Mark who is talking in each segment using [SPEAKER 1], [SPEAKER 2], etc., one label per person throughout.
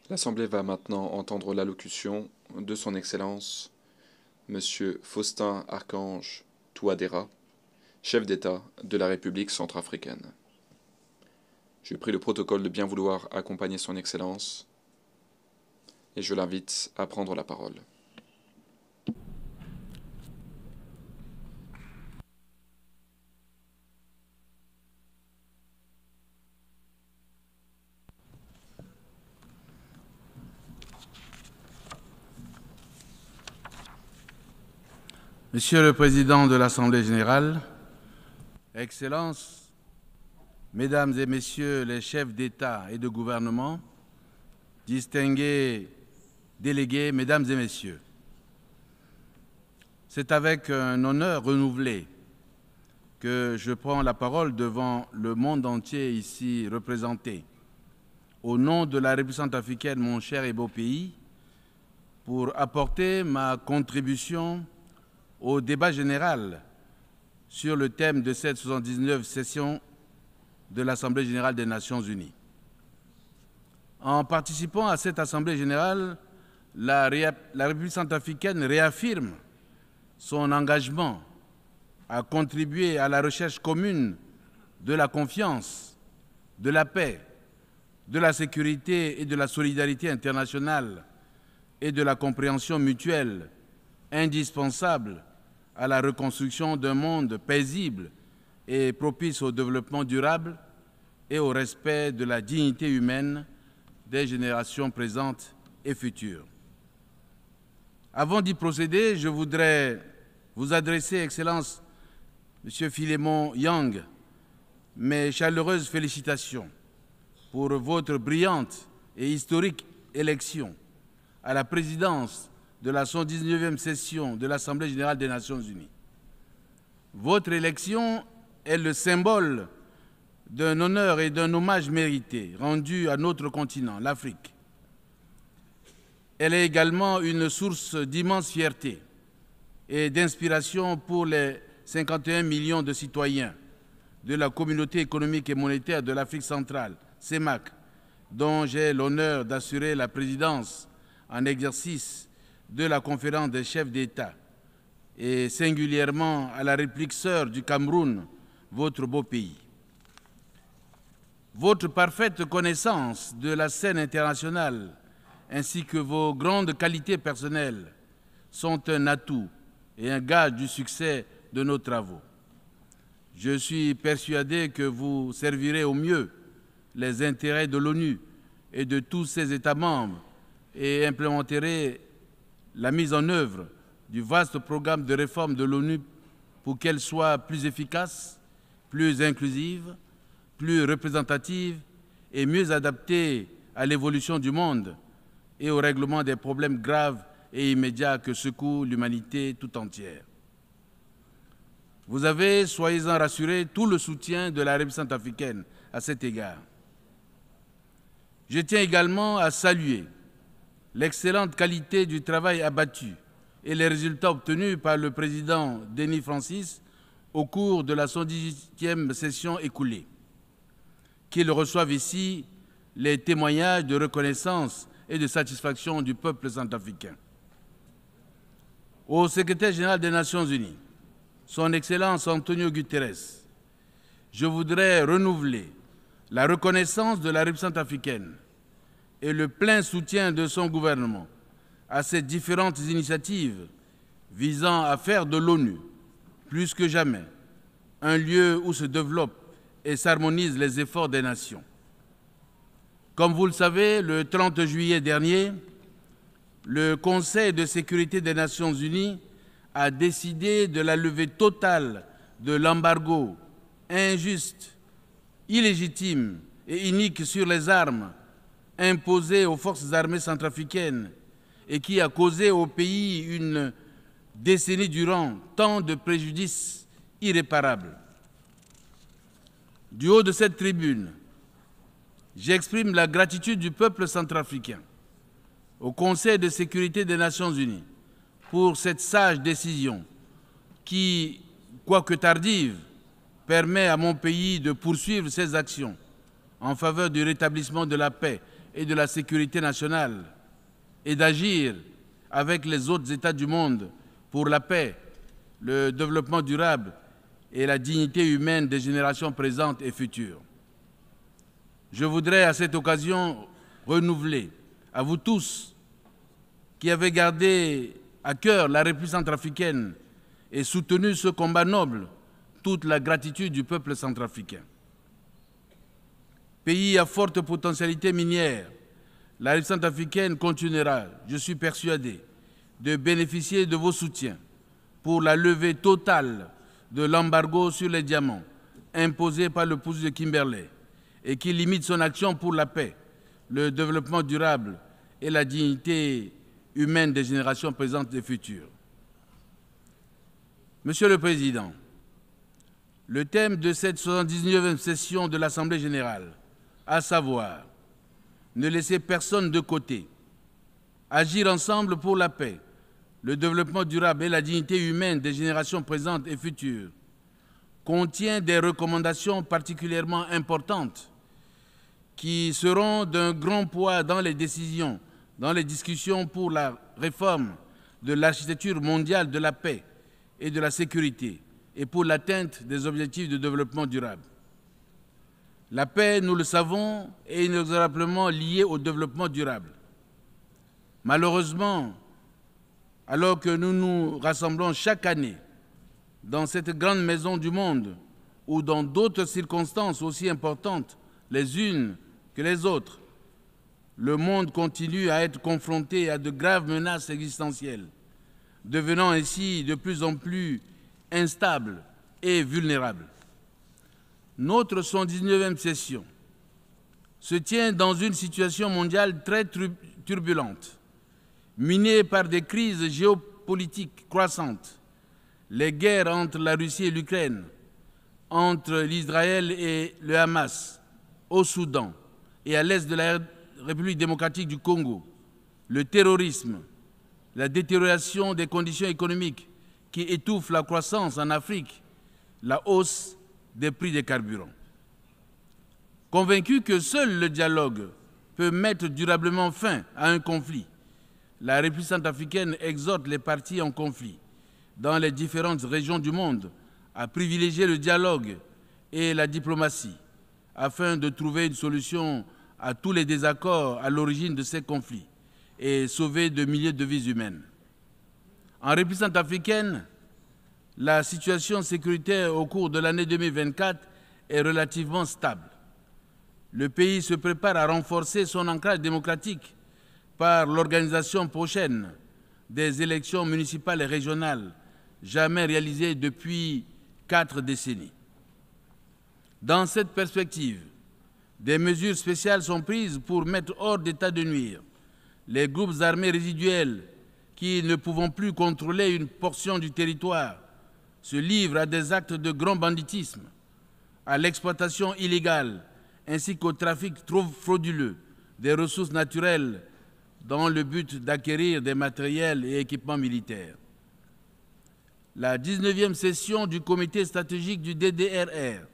[SPEAKER 1] L'Assemblée va maintenant entendre l'allocution de Son Excellence, Monsieur Faustin Archange Touadéra, chef d'État de la République centrafricaine. Je prie le protocole de bien vouloir accompagner Son Excellence et je l'invite à prendre la parole.
[SPEAKER 2] Monsieur le Président de l'Assemblée générale, Excellences, Mesdames et Messieurs les chefs d'État et de gouvernement, distingués délégués, Mesdames et Messieurs, c'est avec un honneur renouvelé que je prends la parole devant le monde entier ici représenté, au nom de la République centrafricaine, mon cher et beau pays, pour apporter ma contribution au débat général sur le thème de cette 79e session de l'Assemblée générale des Nations unies. En participant à cette Assemblée générale, la République centrafricaine réaffirme son engagement à contribuer à la recherche commune de la confiance, de la paix, de la sécurité et de la solidarité internationale et de la compréhension mutuelle indispensable à la reconstruction d'un monde paisible et propice au développement durable et au respect de la dignité humaine des générations présentes et futures. Avant d'y procéder, je voudrais vous adresser, Excellence, Monsieur Philémon Yang, mes chaleureuses félicitations pour votre brillante et historique élection à la présidence de la 119e session de l'Assemblée générale des Nations unies. Votre élection est le symbole d'un honneur et d'un hommage mérité rendu à notre continent, l'Afrique. Elle est également une source d'immense fierté et d'inspiration pour les 51 millions de citoyens de la Communauté économique et monétaire de l'Afrique centrale, CEMAC, dont j'ai l'honneur d'assurer la présidence en exercice de la conférence des chefs d'État, et singulièrement à la République sœur du Cameroun, votre beau pays. Votre parfaite connaissance de la scène internationale ainsi que vos grandes qualités personnelles sont un atout et un gage du succès de nos travaux. Je suis persuadé que vous servirez au mieux les intérêts de l'ONU et de tous ses États membres et implémenterez la mise en œuvre du vaste programme de réforme de l'ONU pour qu'elle soit plus efficace, plus inclusive, plus représentative et mieux adaptée à l'évolution du monde et au règlement des problèmes graves et immédiats que secoue l'humanité tout entière. Vous avez, soyez-en rassurés, tout le soutien de la République centrafricaine à cet égard. Je tiens également à saluer l'excellente qualité du travail abattu et les résultats obtenus par le président Denis Francis au cours de la 118e session écoulée. Qu'il reçoive ici les témoignages de reconnaissance et de satisfaction du peuple centrafricain. Au secrétaire général des Nations unies, Son Excellence Antonio Guterres, je voudrais renouveler la reconnaissance de la République centrafricaine et le plein soutien de son gouvernement à ces différentes initiatives visant à faire de l'ONU, plus que jamais, un lieu où se développent et s'harmonisent les efforts des nations. Comme vous le savez, le 30 juillet dernier, le Conseil de sécurité des Nations unies a décidé de la levée totale de l'embargo injuste, illégitime et inique sur les armes imposé aux forces armées centrafricaines et qui a causé au pays une décennie durant tant de préjudices irréparables. Du haut de cette tribune, j'exprime la gratitude du peuple centrafricain au Conseil de sécurité des Nations unies pour cette sage décision qui, quoique tardive, permet à mon pays de poursuivre ses actions en faveur du rétablissement de la paix et de la sécurité nationale et d'agir avec les autres États du monde pour la paix, le développement durable et la dignité humaine des générations présentes et futures. Je voudrais à cette occasion renouveler à vous tous qui avez gardé à cœur la République centrafricaine et soutenu ce combat noble, toute la gratitude du peuple centrafricain. Pays à forte potentialité minière, la République centrafricaine continuera, je suis persuadé, de bénéficier de vos soutiens pour la levée totale de l'embargo sur les diamants imposé par le pouce de Kimberley et qui limite son action pour la paix, le développement durable et la dignité humaine des générations présentes et futures. Monsieur le Président, le thème de cette 79e session de l'Assemblée générale, à savoir « Ne laisser personne de côté, agir ensemble pour la paix, le développement durable et la dignité humaine des générations présentes et futures », contient des recommandations particulièrement importantes qui seront d'un grand poids dans les décisions, dans les discussions pour la réforme de l'architecture mondiale de la paix et de la sécurité et pour l'atteinte des objectifs de développement durable. La paix, nous le savons, est inexorablement liée au développement durable. Malheureusement, alors que nous nous rassemblons chaque année dans cette grande maison du monde ou dans d'autres circonstances aussi importantes les unes que les autres, le monde continue à être confronté à de graves menaces existentielles, devenant ainsi de plus en plus instable et vulnérable. Notre 119e session se tient dans une situation mondiale très turbulente, minée par des crises géopolitiques croissantes, les guerres entre la Russie et l'Ukraine, entre l'Israël et le Hamas, au Soudan et à l'est de la République démocratique du Congo, le terrorisme, la détérioration des conditions économiques qui étouffent la croissance en Afrique, la hausse des prix des carburants. Convaincu que seul le dialogue peut mettre durablement fin à un conflit, la République centrafricaine exhorte les parties en conflit dans les différentes régions du monde à privilégier le dialogue et la diplomatie afin de trouver une solution à tous les désaccords à l'origine de ces conflits et sauver de milliers de vies humaines. En République centrafricaine, la situation sécuritaire au cours de l'année 2024 est relativement stable. Le pays se prépare à renforcer son ancrage démocratique par l'organisation prochaine des élections municipales et régionales jamais réalisées depuis 4 décennies. Dans cette perspective, des mesures spéciales sont prises pour mettre hors d'état de nuire les groupes armés résiduels qui, ne pouvant plus contrôler une portion du territoire, se livrent à des actes de grand banditisme, à l'exploitation illégale ainsi qu'au trafic trop frauduleux des ressources naturelles dans le but d'acquérir des matériels et équipements militaires. La 19e session du comité stratégique du DDRR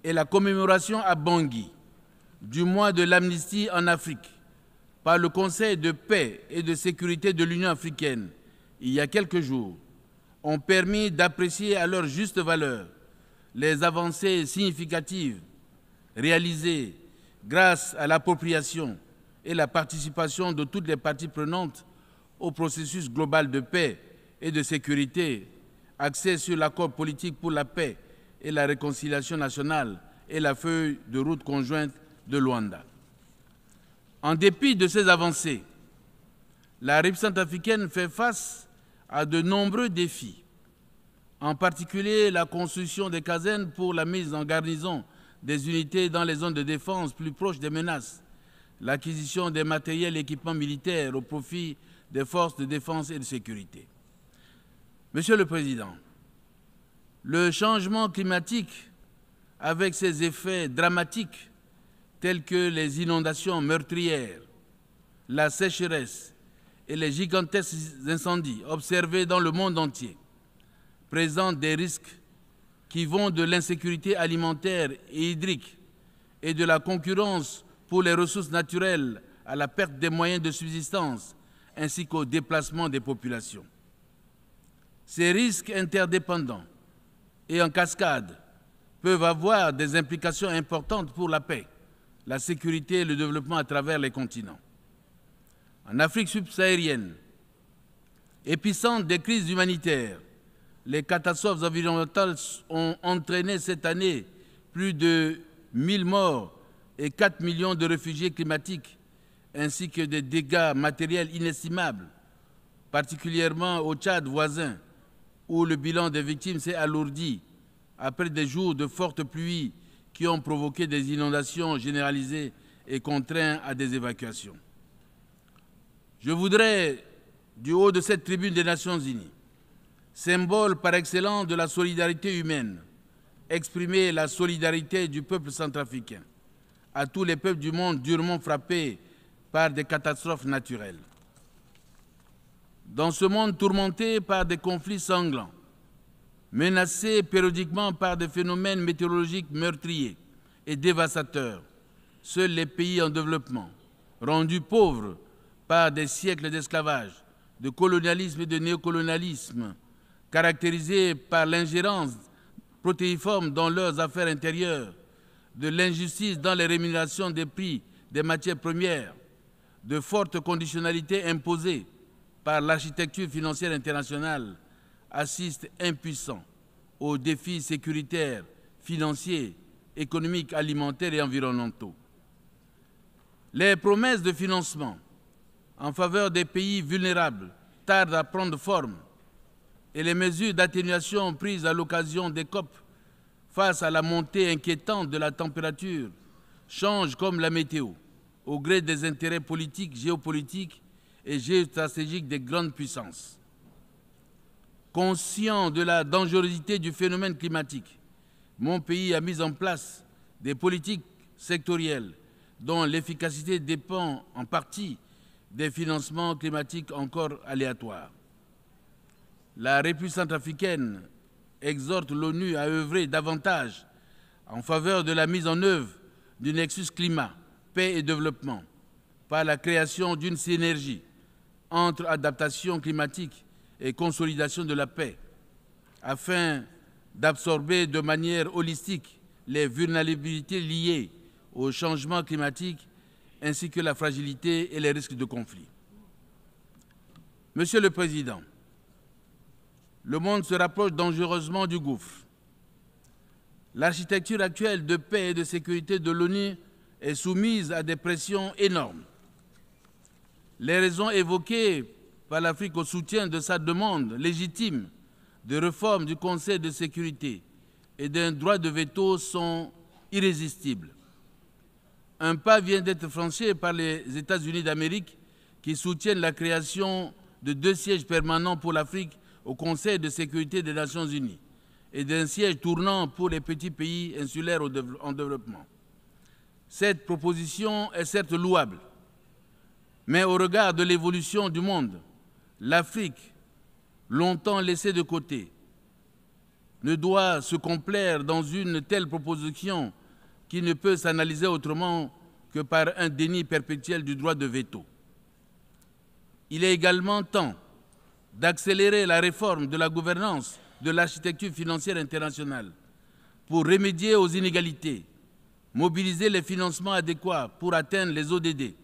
[SPEAKER 2] et la commémoration à Bangui du mois de l'amnistie en Afrique par le Conseil de paix et de sécurité de l'Union africaine il y a quelques jours ont permis d'apprécier à leur juste valeur les avancées significatives réalisées grâce à l'appropriation et la participation de toutes les parties prenantes au processus global de paix et de sécurité axé sur l'accord politique pour la paix et la réconciliation nationale et la feuille de route conjointe de Luanda. En dépit de ces avancées, la République centrafricaine fait face à de nombreux défis, en particulier la construction des casernes pour la mise en garnison des unités dans les zones de défense plus proches des menaces, l'acquisition des matériels et équipements militaires au profit des forces de défense et de sécurité. Monsieur le Président, le changement climatique, avec ses effets dramatiques tels que les inondations meurtrières, la sécheresse et les gigantesques incendies observés dans le monde entier, présente des risques qui vont de l'insécurité alimentaire et hydrique et de la concurrence pour les ressources naturelles à la perte des moyens de subsistance ainsi qu'au déplacement des populations. Ces risques interdépendants et en cascade peuvent avoir des implications importantes pour la paix, la sécurité et le développement à travers les continents. En Afrique subsaharienne, épicentre des crises humanitaires, les catastrophes environnementales ont entraîné cette année plus de 1000 morts et 4 millions de réfugiés climatiques, ainsi que des dégâts matériels inestimables, particulièrement au Tchad voisin, où le bilan des victimes s'est alourdi après des jours de fortes pluies qui ont provoqué des inondations généralisées et contraint à des évacuations. Je voudrais, du haut de cette tribune des Nations Unies, symbole par excellence de la solidarité humaine, exprimer la solidarité du peuple centrafricain à tous les peuples du monde durement frappés par des catastrophes naturelles. Dans ce monde tourmenté par des conflits sanglants, menacé périodiquement par des phénomènes météorologiques meurtriers et dévastateurs, seuls les pays en développement, rendus pauvres par des siècles d'esclavage, de colonialisme et de néocolonialisme, caractérisés par l'ingérence protéiforme dans leurs affaires intérieures, de l'injustice dans les rémunérations des prix des matières premières, de fortes conditionnalités imposées par l'architecture financière internationale, assistent impuissants aux défis sécuritaires, financiers, économiques, alimentaires et environnementaux. Les promesses de financement en faveur des pays vulnérables tardent à prendre forme et les mesures d'atténuation prises à l'occasion des COP face à la montée inquiétante de la température changent comme la météo, au gré des intérêts politiques, géopolitiques et géostratégiques des grandes puissances. Conscient de la dangerosité du phénomène climatique, mon pays a mis en place des politiques sectorielles dont l'efficacité dépend en partie des financements climatiques encore aléatoires. La République centrafricaine exhorte l'ONU à œuvrer davantage en faveur de la mise en œuvre du nexus climat, paix et développement par la création d'une synergie entre adaptation climatique et consolidation de la paix, afin d'absorber de manière holistique les vulnérabilités liées au changement climatique ainsi que la fragilité et les risques de conflit. Monsieur le Président, le monde se rapproche dangereusement du gouffre. L'architecture actuelle de paix et de sécurité de l'ONU est soumise à des pressions énormes. Les raisons évoquées par l'Afrique au soutien de sa demande légitime de réforme du Conseil de sécurité et d'un droit de veto sont irrésistibles. Un pas vient d'être franchi par les États-Unis d'Amérique qui soutiennent la création de 2 sièges permanents pour l'Afrique au Conseil de sécurité des Nations Unies et d'un siège tournant pour les petits pays insulaires en développement. Cette proposition est certes louable, mais au regard de l'évolution du monde, l'Afrique, longtemps laissée de côté, ne doit se complaire dans une telle proposition qui ne peut s'analyser autrement que par un déni perpétuel du droit de veto. Il est également temps d'accélérer la réforme de la gouvernance de l'architecture financière internationale pour remédier aux inégalités, mobiliser les financements adéquats pour atteindre les ODD,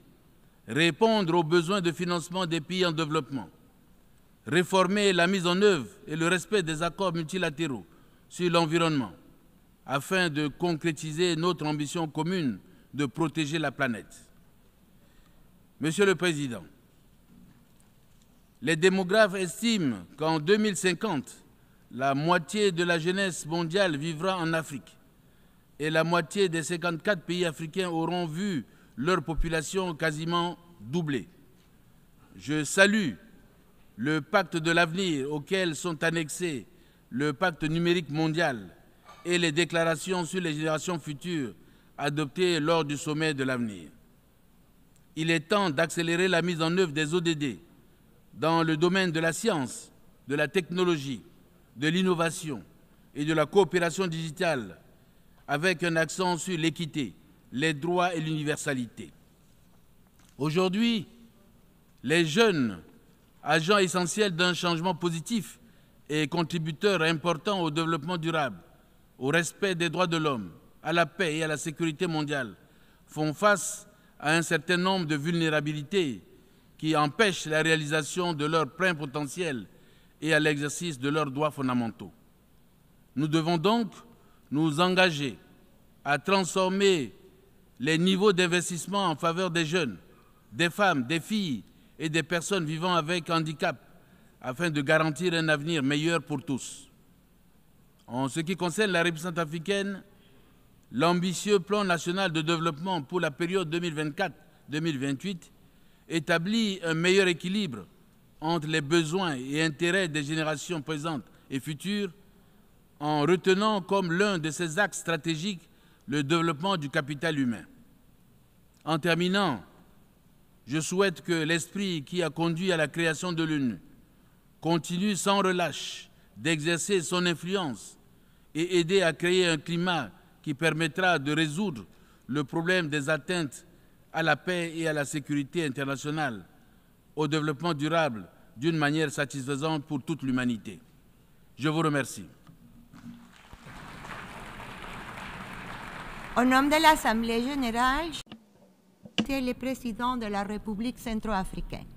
[SPEAKER 2] répondre aux besoins de financement des pays en développement, réformer la mise en œuvre et le respect des accords multilatéraux sur l'environnement, afin de concrétiser notre ambition commune de protéger la planète. Monsieur le Président, les démographes estiment qu'en 2050, la moitié de la jeunesse mondiale vivra en Afrique et la moitié des 54 pays africains auront vu leur population quasiment doubler. Je salue le pacte de l'avenir auquel sont annexés le pacte numérique mondial et les déclarations sur les générations futures adoptées lors du sommet de l'avenir. Il est temps d'accélérer la mise en œuvre des ODD dans le domaine de la science, de la technologie, de l'innovation et de la coopération digitale, avec un accent sur l'équité, les droits et l'universalité. Aujourd'hui, les jeunes, agents essentiels d'un changement positif et contributeurs importants au développement durable, au respect des droits de l'homme, à la paix et à la sécurité mondiale, font face à un certain nombre de vulnérabilités qui empêchent la réalisation de leur plein potentiel et à l'exercice de leurs droits fondamentaux. Nous devons donc nous engager à transformer les niveaux d'investissement en faveur des jeunes, des femmes, des filles et des personnes vivant avec handicap afin de garantir un avenir meilleur pour tous. En ce qui concerne la République centrafricaine, l'ambitieux plan national de développement pour la période 2024-2028 établit un meilleur équilibre entre les besoins et intérêts des générations présentes et futures en retenant comme l'un de ses axes stratégiques le développement du capital humain. En terminant, je souhaite que l'esprit qui a conduit à la création de l'ONU continue sans relâche d'exercer son influence et aider à créer un climat qui permettra de résoudre le problème des atteintes à la paix et à la sécurité internationale, au développement durable d'une manière satisfaisante pour toute l'humanité. Je vous remercie.
[SPEAKER 3] Au nom de l'Assemblée générale, c'est le président de la République centrafricaine.